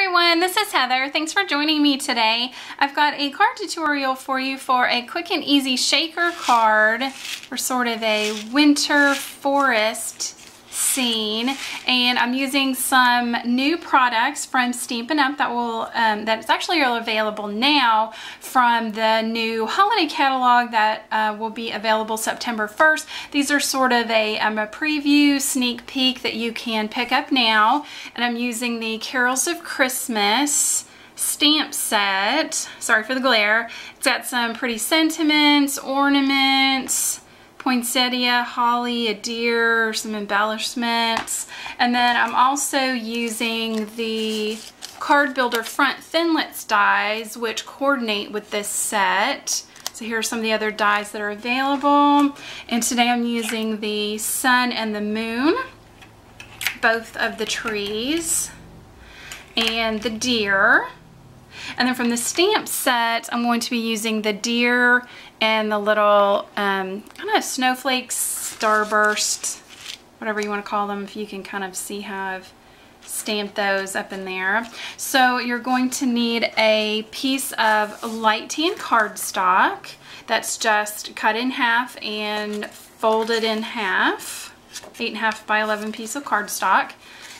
everyone, this is Heather. Thanks for joining me today. I've got a card tutorial for you for a quick and easy shaker card for sort of a winter forest scene, and I'm using some new products from Stampin' Up that's actually available now from the new holiday catalog that will be available September 1st. These are sort of a preview sneak peek that you can pick up now, and I'm using the Carols of Christmas stamp set. Sorry for the glare. It's got some pretty sentiments, ornaments, poinsettia, holly, a deer, some embellishments, and then I'm also using the Card Builder Front Thinlits dies, which coordinate with this set. So here are some of the other dies that are available, and today I'm using the sun and the moon, both of the trees, and the deer. And then from the stamp set, I'm going to be using the deer and the little kind of snowflakes, starburst, whatever you want to call them, if you can kind of see how I've stamped those up in there. So you're going to need a piece of light tan cardstock that's just cut in half and folded in half, 8.5 by 11 piece of cardstock,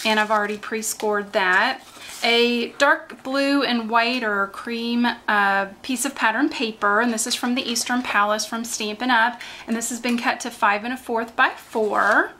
and I've already pre-scored that. A dark blue and white or cream piece of pattern paper, and this is from the Eastern Palace from Stampin' Up, and this has been cut to 5 1/4 by 4.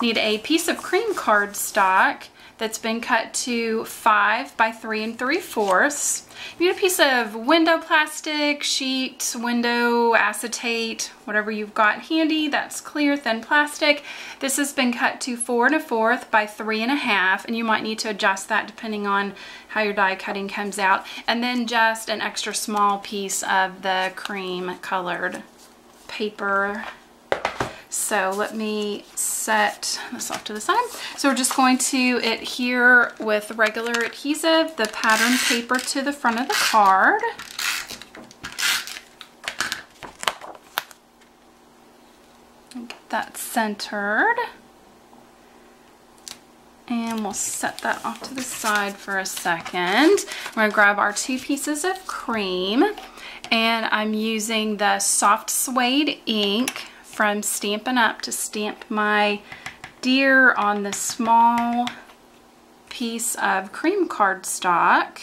Need a piece of cream cardstock that's been cut to 5 by 3 3/4. You need a piece of window plastic, sheet, window acetate, whatever you've got handy. That's clear, thin plastic. This has been cut to 4 1/4 by 3 1/2, and you might need to adjust that depending on how your die cutting comes out. And then just an extra small piece of the cream colored paper. So let me set this off to the side. So we're just going to adhere with regular adhesive the pattern paper to the front of the card. And get that centered. And we'll set that off to the side for a second. We're going to grab our 2 pieces of cream, and I'm using the soft suede ink from Stampin' Up to stamp my deer on the small piece of cream cardstock.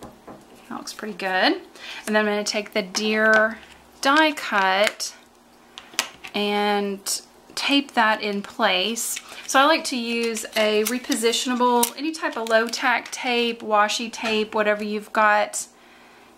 That looks pretty good. And then I'm going to take the deer die cut and tape that in place. So I like to use a repositionable, any type of low tack tape, washi tape, whatever you've got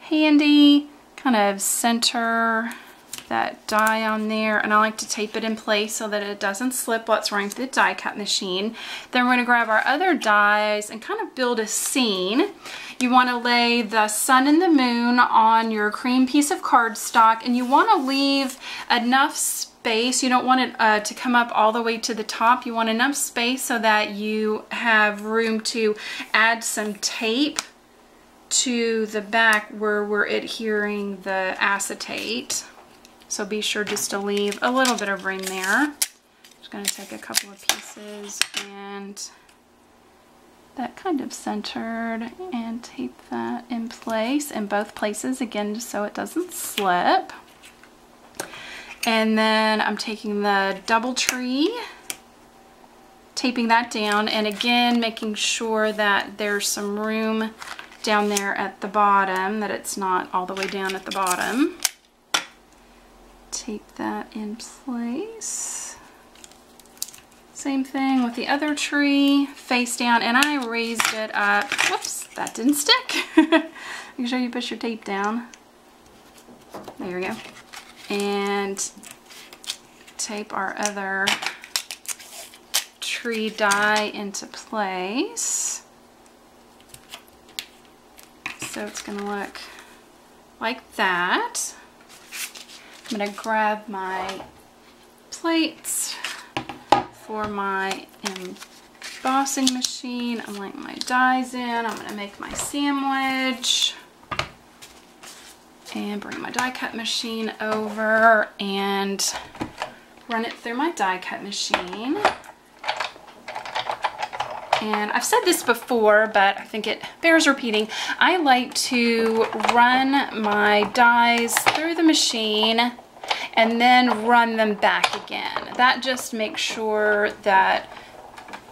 handy, kind of center that die on there, and I like to tape it in place so that it doesn't slip while it's running through the die cut machine. Then we're going to grab our other dies and kind of build a scene. You want to lay the sun and the moon on your cream piece of cardstock, and you want to leave enough space. You don't want it to come up all the way to the top. You want enough space so that you have room to add some tape to the back where we're adhering the acetate. So be sure just to leave a little bit of room there. Just going to take a couple of pieces and that kind of centered and tape that in place in both places again, just so it doesn't slip. And then I'm taking the double tree, taping that down, and again making sure that there's some room down there at the bottom, that it's not all the way down at the bottom. Tape that in place. Same thing with the other tree, face down, and I raised it up. Whoops, that didn't stick. Make sure you push your tape down. There we go. And tape our other tree die into place. So it's going to look like that. I'm going to grab my plates for my embossing machine. I'm laying my dies in. I'm going to make my sandwich and bring my die cut machine over and run it through my die cut machine. And I've said this before, but I think it bears repeating. I like to run my dies through the machine and then run them back again. That just makes sure that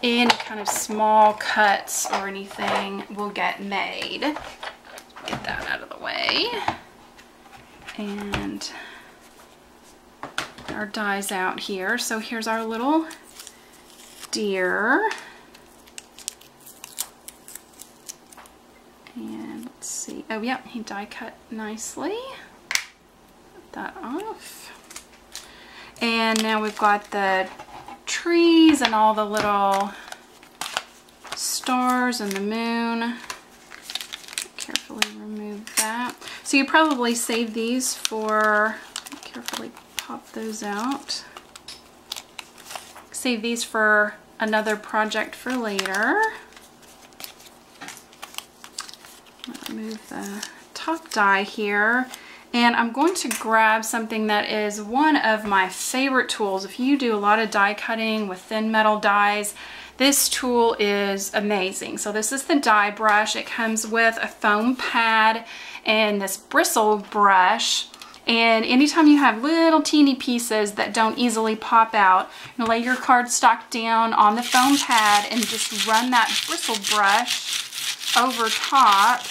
any kind of small cuts or anything will get made. Get that out of the way. And our dies out here. So here's our little deer. And let's see. Oh, yeah, he die cut nicely. Put that off. And now we've got the trees and all the little stars and the moon. Carefully remove that. So you probably save these for, carefully pop those out. Save these for another project for later. Remove the top die here, and I'm going to grab something that is one of my favorite tools. If you do a lot of die cutting with thin metal dies, this tool is amazing. So this is the die brush. It comes with a foam pad and this bristle brush. And anytime you have little teeny pieces that don't easily pop out, you lay your cardstock down on the foam pad and just run that bristle brush over top.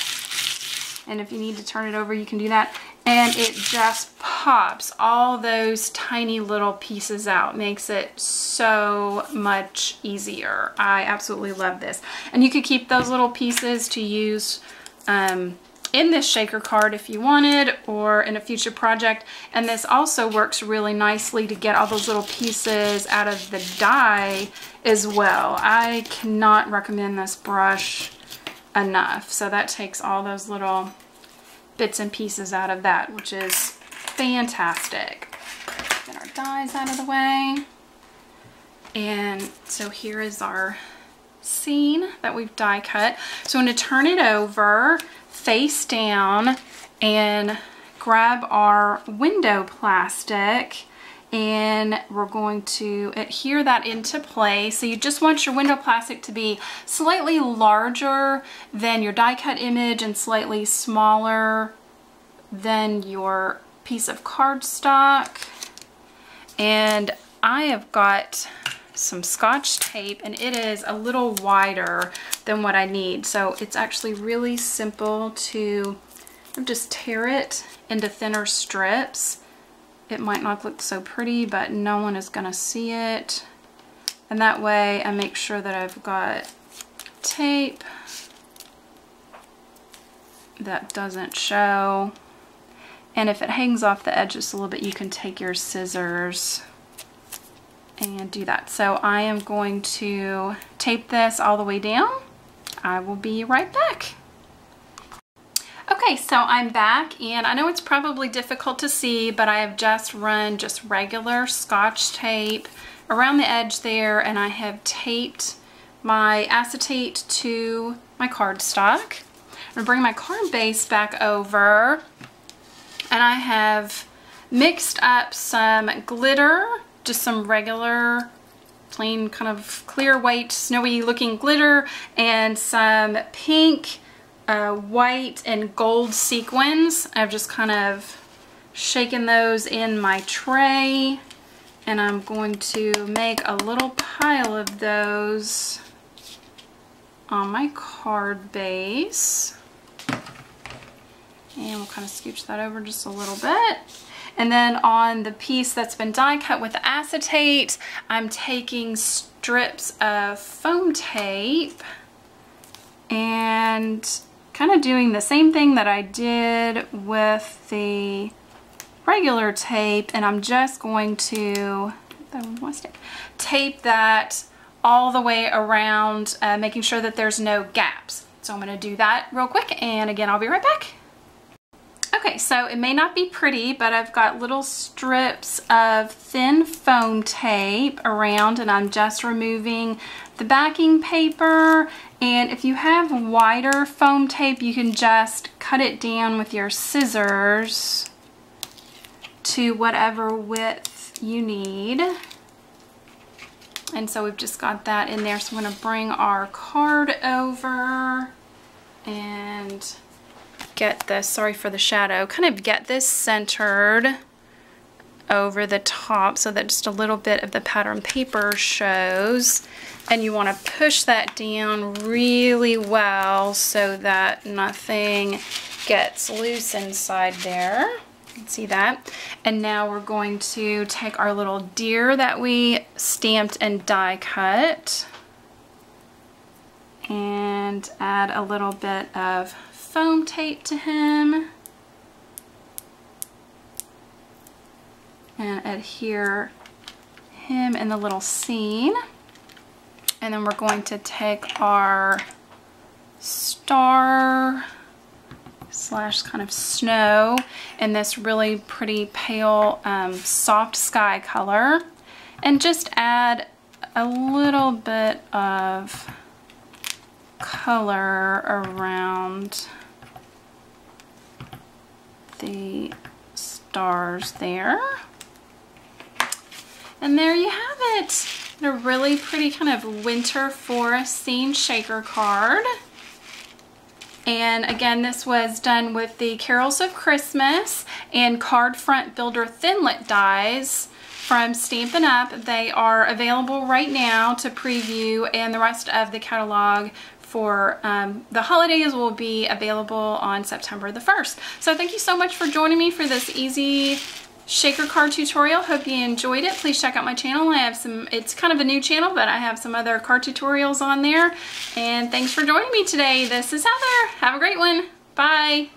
And if you need to turn it over, you can do that. And it just pops all those tiny little pieces out. Makes it so much easier. I absolutely love this. And you could keep those little pieces to use in this shaker card if you wanted, or in a future project. And this also works really nicely to get all those little pieces out of the die as well. I cannot recommend this brush enough. So that takes all those little bits and pieces out of that, which is fantastic. Get our dies out of the way. And so here is our scene that we've die cut. So I'm going to turn it over face down and grab our window plastic, and we're going to adhere that into place. So you just want your window plastic to be slightly larger than your die cut image and slightly smaller than your piece of cardstock. And I have got some Scotch tape, and it is a little wider than what I need. So it's actually really simple to just tear it into thinner strips. It might not look so pretty, but no one is going to see it. And that way I make sure that I've got tape that doesn't show. And if it hangs off the edge just a little bit, you can take your scissors and do that. So I am going to tape this all the way down. I will be right back. Okay, so I'm back, and I know it's probably difficult to see, but I have just run just regular Scotch tape around the edge there, and I have taped my acetate to my cardstock. I'm gonna bring my card base back over, and I have mixed up some glitter, just some regular plain kind of clear white snowy looking glitter, and some pink, white and gold sequins. I've just kind of shaken those in my tray, and I'm going to make a little pile of those on my card base. And we'll kind of scooch that over just a little bit. And then on the piece that's been die cut with acetate, I'm taking strips of foam tape and kind of doing the same thing that I did with the regular tape, and I'm just going to tape that all the way around, making sure that there's no gaps. So I'm going to do that real quick, and again, I'll be right back. Okay, so it may not be pretty, but I've got little strips of thin foam tape around, and I'm just removing the backing paper. And if you have wider foam tape, you can just cut it down with your scissors to whatever width you need. And so we've just got that in there. So I'm going to bring our card over and get this, sorry for the shadow, kind of get this centered over the top so that just a little bit of the pattern paper shows. And you want to push that down really well so that nothing gets loose inside there. You can see that. And now we're going to take our little deer that we stamped and die cut and add a little bit of foam tape to him and adhere him in the little scene. And then we're going to take our star slash kind of snow in this really pretty pale soft sky color and just add a little bit of color around the stars there. And there you have it. A really pretty kind of winter forest scene shaker card. And again, this was done with the Carols of Christmas and card front builder Thinlit dies from Stampin' Up. They are available right now to preview, and the rest of the catalog for the holidays will be available on September the 1st. So thank you so much for joining me for this easy shaker card tutorial. Hope you enjoyed it. Please check out my channel. I have some, it's kind of a new channel, but I have some other card tutorials on there. And thanks for joining me today. This is Heather. Have a great one. Bye.